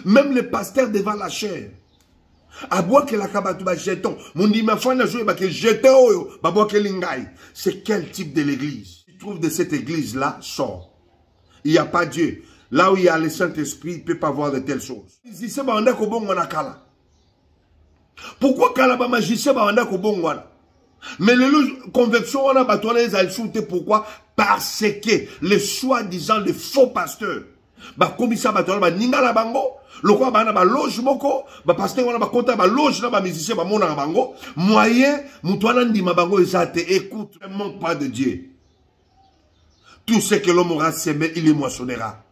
Même les pasteurs devant la chair. C'est quel type de l'église? Tu trouves de cette église-là, sort. Il n'y a pas Dieu. Là où il y a le Saint-Esprit, il ne peut pas voir de telles choses. Pourquoi Kalaba magicien banda ko bongwana? Mais le convection on a battu les alchouté pourquoi? Parce que les soi-disant les faux pasteurs ba komisa battu ba ningala bango lokwa bana ba loge moko ba pasteur on a ba konta ba loge na ba musicien ba mona bango moyen mutwana ndima bango ezate. Écoute, ne manque pas de Dieu. Tout ce que l'homme aura semé, il les moissonnera.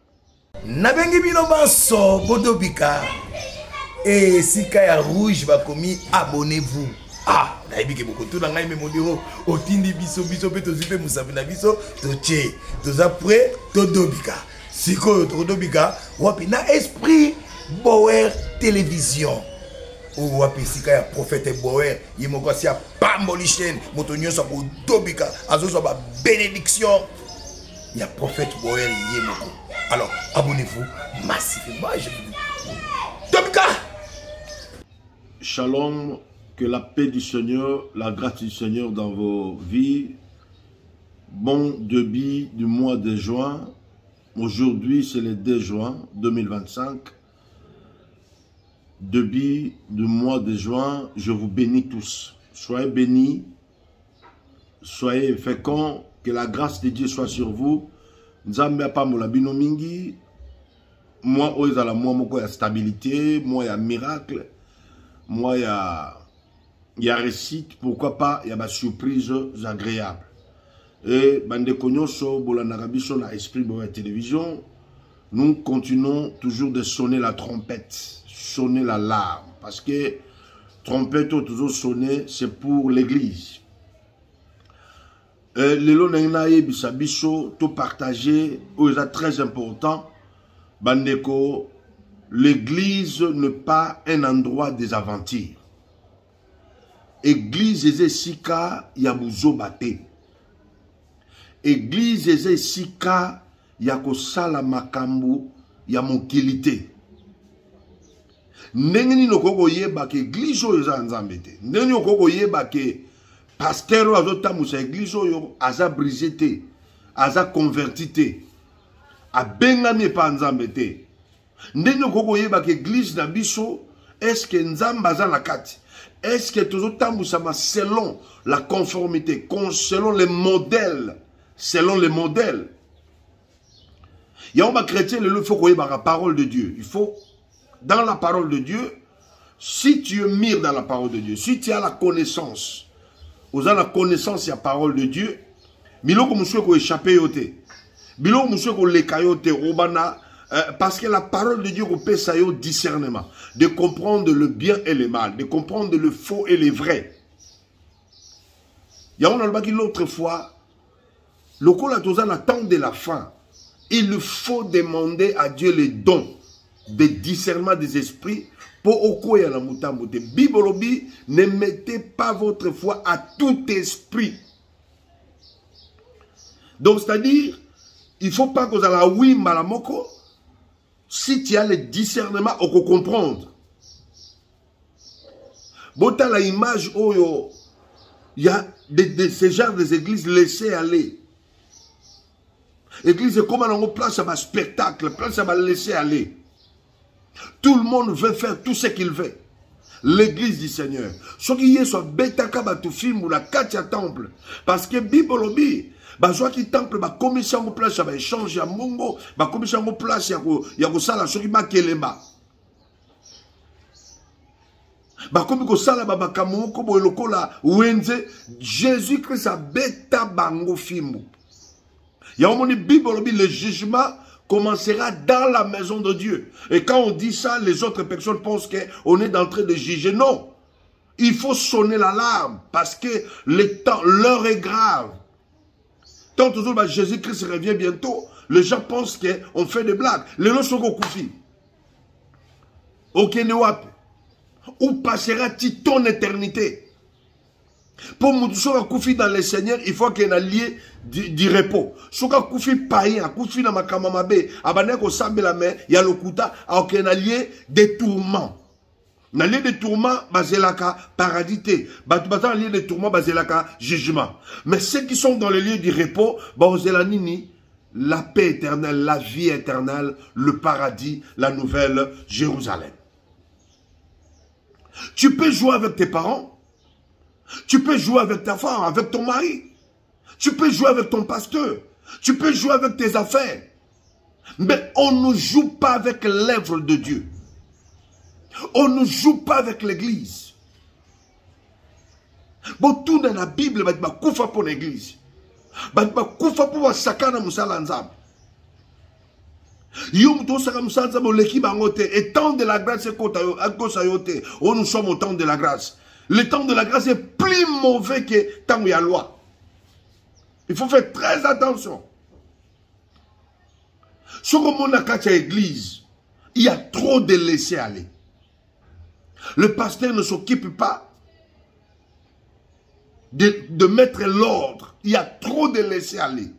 Nabengi bino baso bodobika. Et si Kaya Rouge va commis, abonnez-vous. Ah, naibike beaucoup tout dans la même modéro. Otindi biso biso pe to zipe musabina biso to che. To après to dobika. Si ko to dobika, wapi na esprit Bower télévision. Ou wapi si Kaya prophète Bower, yemoko si a pambolichen, motonyo sa ko dobika, azo sa ba bénédiction. Il y a prophète Bower yemoko. Alors, abonnez-vous massivement. Je vous dis. Dobika. Shalom, que la paix du Seigneur, la grâce du Seigneur dans vos vies. Bon début du mois de juin. Aujourd'hui, c'est le 2 juin 2025. Début du mois de juin, je vous bénis tous. Soyez bénis, soyez féconds, que la grâce de Dieu soit sur vous. Nzambe pa molabino mingi. Moi, il y a stabilité, moi, il y a miracle. Moi, il y a récite, pourquoi pas, il y a des surprises agréables. Et, bande konyoso, bolanarabiso, na esprit de la télévision, nous continuons toujours de sonner la trompette, sonner l'alarme. Parce que trompette, toujours sonner, c'est pour l'église. Lelo nainaye bisabiso, tout partager, c'est très important. Bandeko, l'église n'est pas un endroit des aventures. Église eze sika ya buzobate. Église eze sika ya kosala makambu ya mokilité. Ndenge no koko yeba ke église oyo eza nzambe te. Ndenge no koko yeba ke pasteur oyo azotambusa église oyo aza brisé te, aza converti te, abengami pa nzambe te. Ndenge koko yeba ke église na biso est-ce que nzambe aza na kati? Est-ce que tozotambusama selon la conformité, selon les modèles, selon les modèles? Il y a un chrétien, il faut qu'on ait la parole de Dieu. Il faut, dans la parole de Dieu, si tu es mire dans la parole de Dieu, si tu as la connaissance, vous avez la connaissance de la parole de Dieu, biloko monsieur ko échappé yote, biloko monsieur ko lekayote robana. Parce que la parole de Dieu peut ça au discernement, de comprendre le bien et le mal, de comprendre le faux et le vrai. Il y a un album qui l'autre fois, le col a toujours l'attente de la fin. Il faut demander à Dieu les dons de discernement des esprits pour okoya la mutambote. Bibolobi, ne mettez pas votre foi à tout esprit. Donc c'est-à-dire, il ne faut pas que vous ayez la oui malamoko. Si tu as le discernement, on peut comprendre. Bota la image où il y a ce genre des églises laissées aller. L'église est comme on place à un spectacle, place à laisser aller. Tout le monde veut faire tout ce qu'il veut. L'église du Seigneur. Ce qui est soit bêta kabatu film ou la katia temple. Parce que Bibolobi. Bazwa ki temple ba commission en place ba échange ya mongo ba commission en place ya ko sala soki ba kelemba ba komi ko sala ba makambo ko bo lokola wenze Jésus Christ a beta bango fimbu ya omoni Bible le jugement commencera dans la maison de Dieu. Et quand on dit ça, les autres personnes pensent qu'on est en train de juger. Non, il faut sonner l'alarme parce que l'heure est grave. Tant toujours, Jésus-Christ revient bientôt. Les gens pensent qu'on fait des blagues. Les gens sont au koufi. Ok, où passera-t-il ton éternité? Pour nous koufi dans le Seigneur, il faut qu'il y ait un lien du repos. Soka koufi païen, koufi na makamamabe, abane ko sambe la main, ya lokuta, a aucun allié des tourments. Na lieu de tourment, bazelaka paradité. Batubatan lieu de tourment, bazelaka jugement. Mais ceux qui sont dans le lieu du repos, bazelanini, la paix éternelle, la vie éternelle, le paradis, la nouvelle Jérusalem. Tu peux jouer avec tes parents. Tu peux jouer avec ta femme, avec ton mari. Tu peux jouer avec ton pasteur. Tu peux jouer avec tes affaires. Mais on ne joue pas avec l'œuvre de Dieu. On ne joue pas avec l'église. Bon, tout dans la Bible, il y a koufa pour l'église. Il y a koufa pour sakana musala nzam. Yom to saka musala nzam l'équipe bangote. Et temps de la grâce est kotayote. Oh, nous sommes au temps de la grâce. Le temps de la grâce est plus mauvais que temps où il y a loi. Il faut faire très attention. Sur le monde à l'église, il y a trop de laisser aller. Le pasteur ne s'occupe pas de mettre l'ordre. Il y a trop de laisser aller.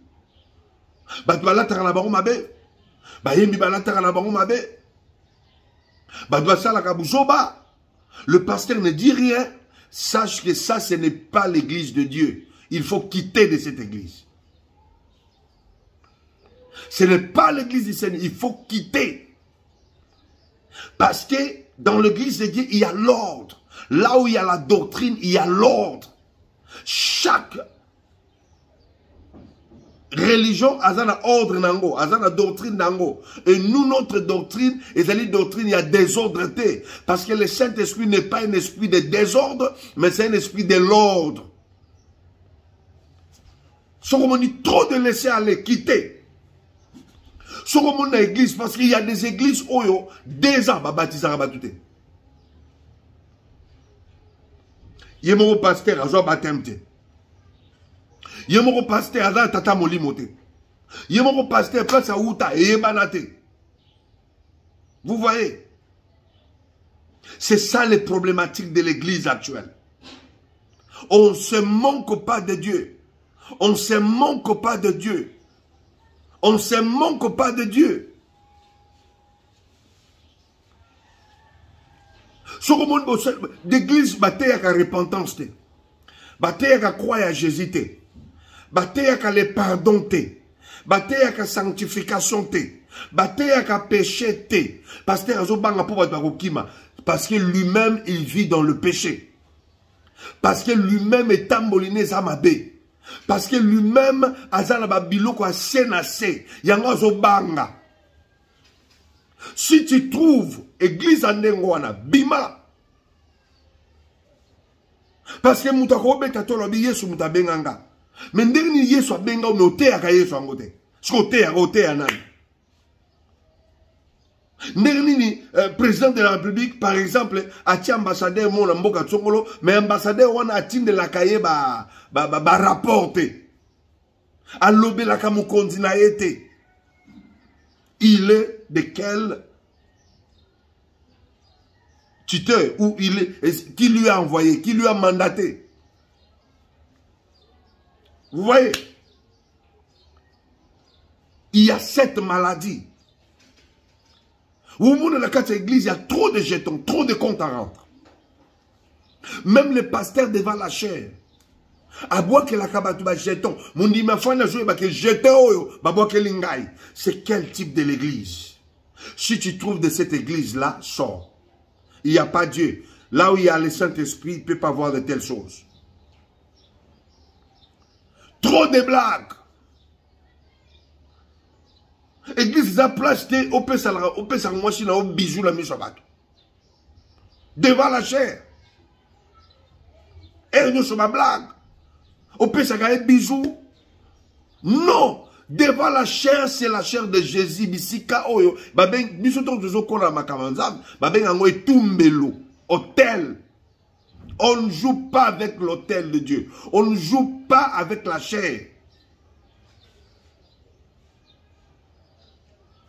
Le pasteur ne dit rien. Sache que ça, ce n'est pas l'église de Dieu. Il faut quitter de cette église. Ce n'est pas l'église du Seigneur. Il faut quitter. Parce que dans l'église de Dieu, il y a l'ordre. Là où il y a la doctrine, il y a l'ordre. Chaque religion a un ordre nango, a une doctrine nango. Et nous, notre doctrine, il y a désordreté. Parce que le Saint-Esprit n'est pas un esprit de désordre, mais c'est un esprit de l'ordre. Si on dit trop de laisser aller, quitter. Si on dit l'église, parce qu'il y a des églises où 2 ans, baptisé à batouté. Il y a mon pasteur, à baptême. Il y a mon pasteur, à tata molimote. Il y a mon pasteur, place à outa, et banate. Vous voyez? C'est ça les problématiques de l'église actuelle. On ne se manque pas de Dieu. On ne se manque pas de Dieu. On ne se manque pas de Dieu. Sur le monde d'église, il y a la repentance. Il y a la croix à Jésus. Il y a le pardon. Il y a la sanctification. Il y a le péché. Parce que lui-même, il vit dans le péché. Parce que lui-même est tamboliné Zamabé. Parce que lui-même, si tu trouves église en Nengwana, bima. Parce que Moutakobe Tatolobi Yesu Moutabenganga. Mais dernier Yesu Benga ou noté à Yesu Angote. Scoté à Roté à Nan. Dernier président de la République, par exemple, a tia ambassadeur mon Mboka Tsongolo, mais ambassadeur on a tin de la cahier ba rapporté. A lobé la Kamukondi na été. Il est de quel tuteur ou il est, qui lui a envoyé, qui lui a mandaté. Vous voyez? Il y a cette maladie. Au monde de la carte église, il y a trop de jetons, trop de comptes à rendre. Même les pasteurs devant la chair. À boire que la kabatuba jeton. Mon dit ma foi n'a joué que jeton. C'est quel type de l'église? Si tu trouves de cette église-là, sors. Il n'y a pas Dieu. Là où il y a le Saint-Esprit, il ne peut pas voir de telles choses. Trop de blagues. Église a placé au bisou la mise devant la chair. Et nous sommes à blague. Au bisou. Non. Devant la chair, c'est la chair de Jésus. Bisika oyo. Babeng, bisoto zozo kona makamanzam. Babeng angoy tumbelo. Hôtel. On ne joue pas avec l'autel de Dieu. On ne joue pas avec la chair.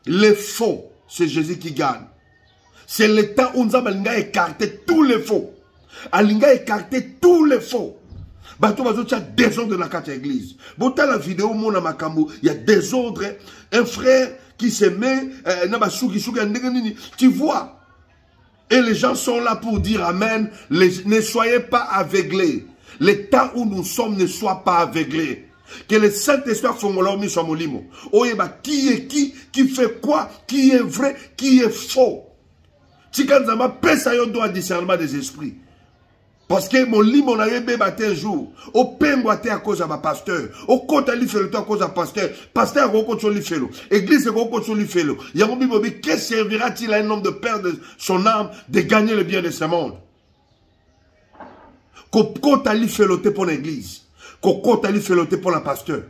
Les faux, c'est Jésus qui gagne. C'est le temps où nous avons écarté tous les faux. Alinga écarté tous les faux. bato bazotia désordre na kati ya église. Bota la vidéo mona makambo, il y a désordre, un frère qui se met na basuki tu vois. Et les gens sont là pour dire amen, ne soyez pas aveuglés. Le temps où nous sommes ne soit pas aveuglés. Que le Saint-Esprit fongolaomi soit molimo. Oyeba qui est qui fait quoi, qui est vrai, qui est faux. Tikanzama pesa yo doit discernement des esprits. Parce que mon limo na yebe baté un jour. Au pengo à cause de ma pasteur. Au kota li felo à cause de pasteur. Pasteur go kota li felo. Église go kota li felo. Yamobi bobi, que servira-t-il à un homme de perdre son âme, de gagner le bien de ce monde? Kota li felo te pour l'église. Kota li felo te pour la pasteur.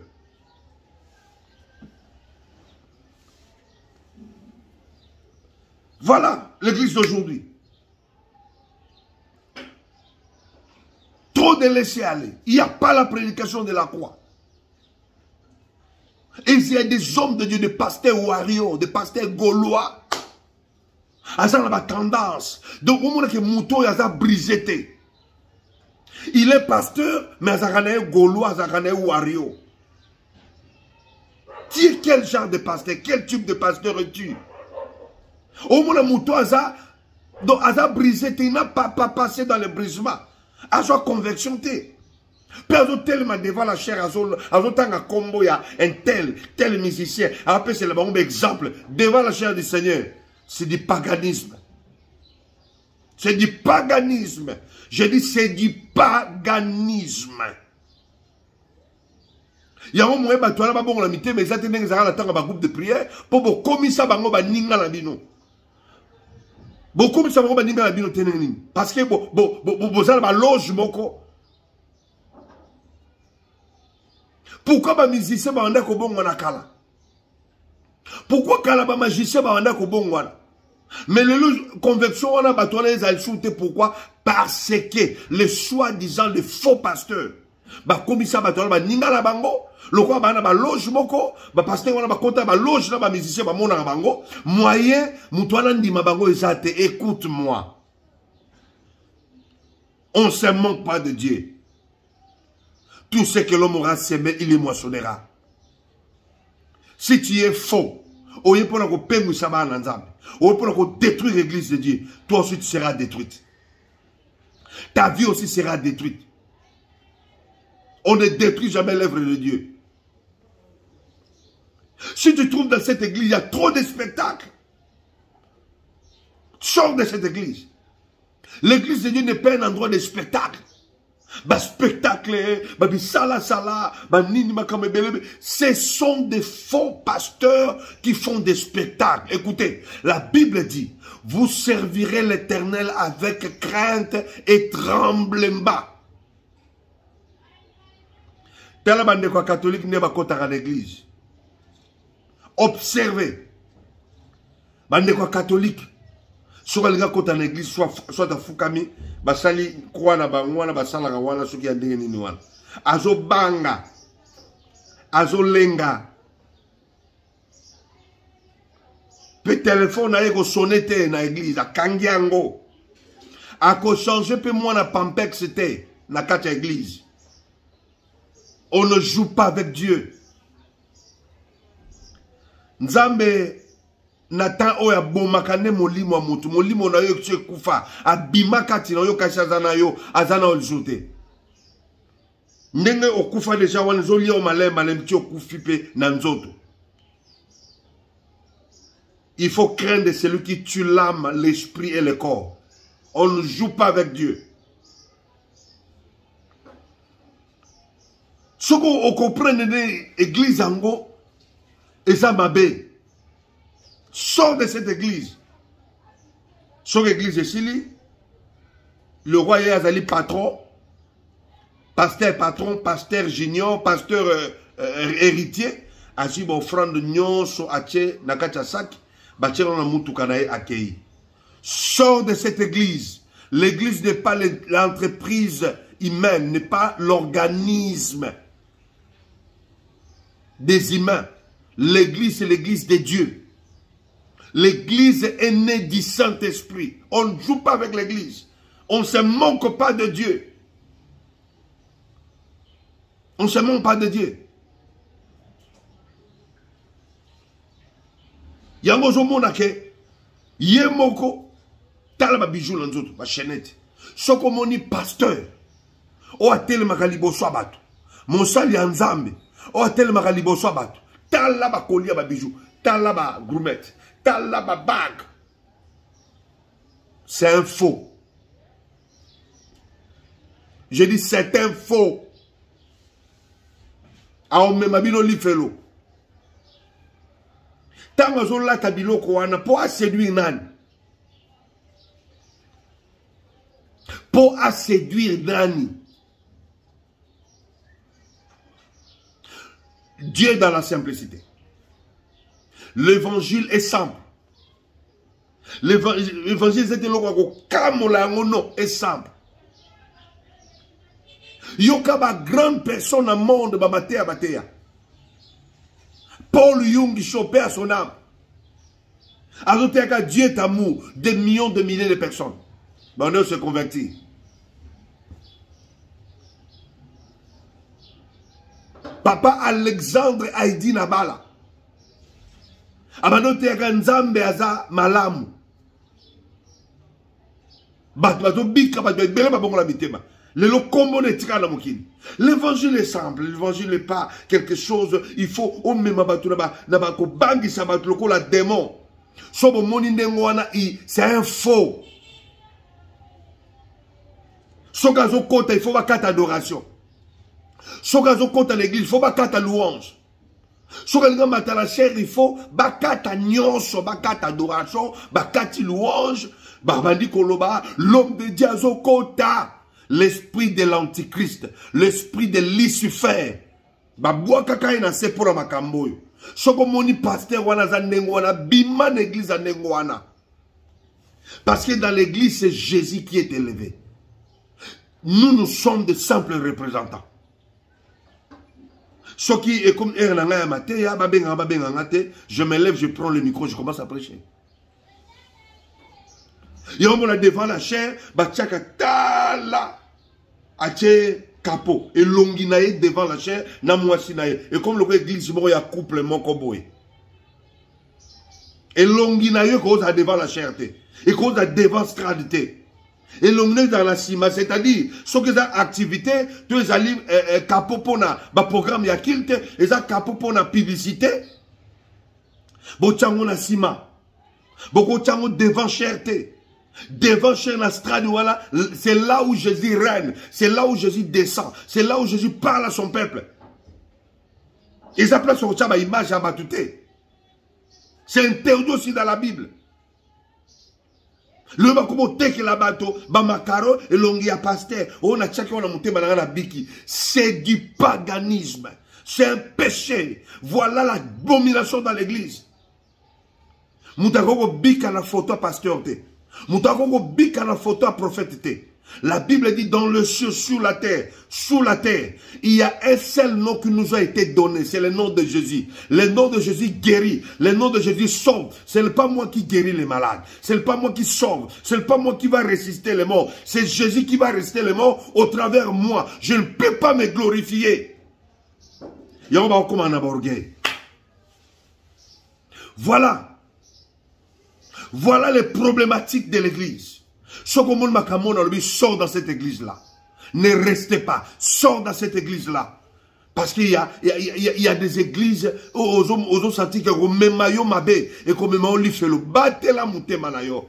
Voilà l'église d'aujourd'hui. Trop de laisser aller. Il n'y a pas la prédication de la croix. Et il y a des hommes de Dieu, des pasteurs warriors, des pasteurs gaulois. Ils ont la tendance. Donc, au moment que Mouton a brisé. Il est pasteur, mais il a un gaulois, il a un warrior. Tu es quel genre de pasteur? Quel type de pasteur es-tu? Au moment où Mouton a brisé, il n'a pas passé dans le brisement. A sa conversion té. Perdre tellement devant la chair, à combo, il y a un tel musicien. Après, c'est le bon exemple. Devant la chair du Seigneur, c'est du paganisme. C'est du paganisme. Je dis, c'est du paganisme. Il y a un moment où tu as un bon amitié, mais ça te dit un groupe de prière pour commis ça, ninga la bino. Beaucoup de gens ont parce que vous avez un loge. Pourquoi les musiciens ont un bon kala? Pourquoi les magiciens ont un bon? Mais les convictions, on a battu pourquoi? Parce que les soi-disant les faux pasteurs, comme ça, ninga la bango. Le quoi ba loge moko ba pasteur wana ba kota ba loge na ba musicien ba mona bango moyen mutwana ndima bango ezate. Écoute-moi, on se manque pas de Dieu. Tout ce que l'homme aura semé, il y moissonnera. Si tu es faux, au lieu pour qu'on peigne ça ba nzambe, au lieu pour qu'on détruire l'église de Dieu, toi aussi tu seras détruite. Ta vie aussi sera détruite. On ne détruit jamais l'œuvre de Dieu. Si tu trouves dans cette église, il y a trop de spectacles. Sors de cette église. L'église de Dieu n'est pas un endroit de spectacle. Ce sont des faux pasteurs qui font des spectacles. Écoutez, la Bible dit, vous servirez l'Éternel avec crainte et tremblement. Telle bande de catholique n'est pas contre l'église. Observez. Bande de catholique. Soit les gars contre l'église, soit à Fukami, basali croix na bangwana, basala gawana, ceux qui a dit ni wana. Azo banga. Azo lenga. Pe téléphone a ego sonné na église, a kangiango. A ko changer pe moi na pampex c'était na kati église. On ne joue pas avec Dieu. Nzambe Natan oya bomakane molimo mutu molimo na yo tse kufa abimakati na yo kashaza na yo azana oljoute. Ndenge okufa deja wana zoli o malemba lemti okufipe na nzoto. Il faut craindre celui qui tue l'âme, l'esprit et le corps. On ne joue pas avec Dieu. Ce qu'on comprend de l'église ango, et ça m'a bé. Sors de cette église. Sors de l'église de Chili. Le roi Yazali patron, pasteur junior, pasteur héritier. Ainsi, bon, offrande nyonso ache nakachasak, bachero na mutu kanae akei. Sors de cette église. L'église n'est pas l'entreprise humaine, n'est pas l'organisme des humains. L'église, c'est l'église de Dieu. L'église est née du Saint-Esprit. On ne joue pas avec l'église. On ne se manque pas de Dieu. On ne se moque pas de Dieu. Yango zo mona ke yemoko tala ba bijou na nzoto ba chaînette. Soko moni pasteur o atele makalibo so bato. Monsali ya Nzambe o atele makalibo so bato. Tala ba kolia ba bijou, tala ba gourmet, tala ba bague. C'est un faux. Je dis c'est un faux. Aon me mabino li felo. Tango zola tabiloko wana po a séduire nani. Po a séduire nani. Dieu dans la simplicité. L'évangile est simple. L'évangile c'est le kamola ngono est simple. Yoka ba grande personne au monde ba matea batea. Paul Young chopé à son âme. Ajouté qu'à Dieu est amour, des millions de milliers de personnes. Ben on se convertit. Papa Alexandre Haïdi Nabala. Abanote qu'à Nzambe aza malamu. Bato bika bato bela babongo la bitema. L'évangile est simple, l'évangile n'est pas quelque chose, il faut la démon. C'est un faux. Il faut pas quatre adoration. À l'église, il faut pas quatre louange. Il faut pas quatre nyonso, pas quatre adoration, pas quatre louange, l'homme de Dieu kota. L'esprit de l'antichrist, l'esprit de Lucifer. Babwa kaka ina se pour makambo yo. Soko moni pasteur wana za nengo wana bima l'église za nengo wana. Parce que dans l'église c'est Jésus qui est élevé. Nous sommes de simples représentants. Ce qui est comme Ernanga Matéa, je me lève, je prends le micro, je commence à prêcher. Yombo la devant la chair, bachaka tala. Ache capot et longinaye devant la chair na moisinaye et comme le église il y a couple mon koboy et longinaye cause à devant la chair et cause à devant stradité et longinaye dans la cima c'est-à-dire ce que ça activité tu es allé capot pour na ba programme ya kilte et ça capot pour na publicité bo chango na cima boko chango devant cherté. Devant chez la strade, voilà, c'est là où Jésus règne, c'est là où Jésus descend, c'est là où Jésus parle à son peuple. Et ça place sur sa image à batouté. C'est interdit aussi dans la Bible. Le bakumo teke la bateau, bamakaro et longia pasteur, on a tchaki on a monté banana biki. C'est du paganisme, c'est un péché. Voilà la domination dans l'église. Moutako bika la photo pasteur te. Moutako bika la photo à prophète. La Bible dit dans le ciel, sous la terre, il y a un seul nom qui nous a été donné, c'est le nom de Jésus. Le nom de Jésus guérit, le nom de Jésus sauve. Ce n'est pas moi qui guéris les malades, ce n'est pas moi qui sauve, ce n'est pas moi qui va résister les morts, c'est Jésus qui va résister les morts au travers de moi. Je ne peux pas me glorifier. Voilà les problématiques de l'église. Sort dans cette église-là. Ne restez pas. Sort dans cette église-là. Parce qu'il y a des églises où on senti que même mayo mabé et comme mayo lifelo battez la moutema na yo.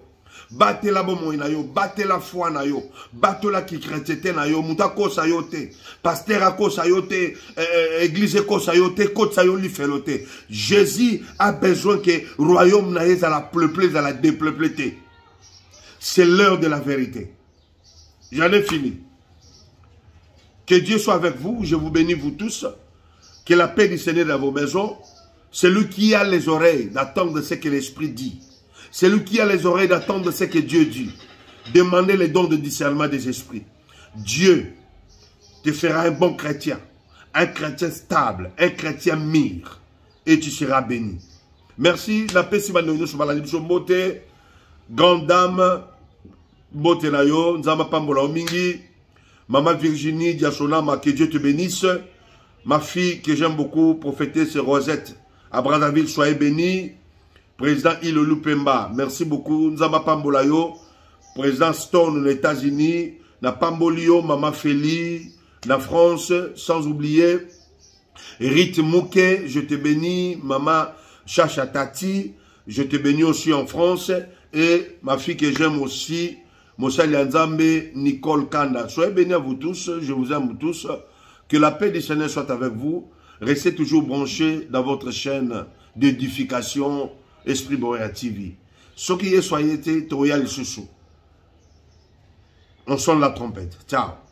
Battez la bomo na yo, battez la foi na yo, battez la qui chrétienté na yo, mutako sayote, pasteur ako sayote, église ko sayote, côte sayo lifelote. Jésus a besoin que royaume na yé à la peuplé, à la dépeuplé. C'est l'heure de la vérité. J'en ai fini. Que Dieu soit avec vous. Je vous bénis vous tous. Que la paix du Seigneur dans vos maisons. Celui qui a les oreilles d'attendre ce que l'Esprit dit. Celui qui a les oreilles d'attendre ce que Dieu dit. Demandez les dons de discernement des esprits. Dieu te fera un bon chrétien. Un chrétien stable. Un chrétien mûr. Et tu seras béni. Merci. La paix sur la grande dame. Bote na yo, nzamba pambola mingi, Maman Virginie Diasonama, que Dieu te bénisse. Ma fille que j'aime beaucoup, prophétesse Rosette, à Brazzaville, soyez bénis. Président Ilolu Pemba, merci beaucoup. Nzamba Pambolayo, président Stone aux États-Unis, na Pambolio, Maman Feli, na France, sans oublier Rite Mouke, je te bénis. Maman Chacha Tati, je te bénis aussi en France. Et ma fille que j'aime aussi, Moussa Lianzambe, Nicole Kanda. Soyez bénis à vous tous, je vous aime tous. Que la paix du Seigneur soit avec vous. Restez toujours branchés dans votre chaîne d'édification Esprit Boréa TV. Ce qui est soyez Toyal Soussou. On sonne la trompette. Ciao.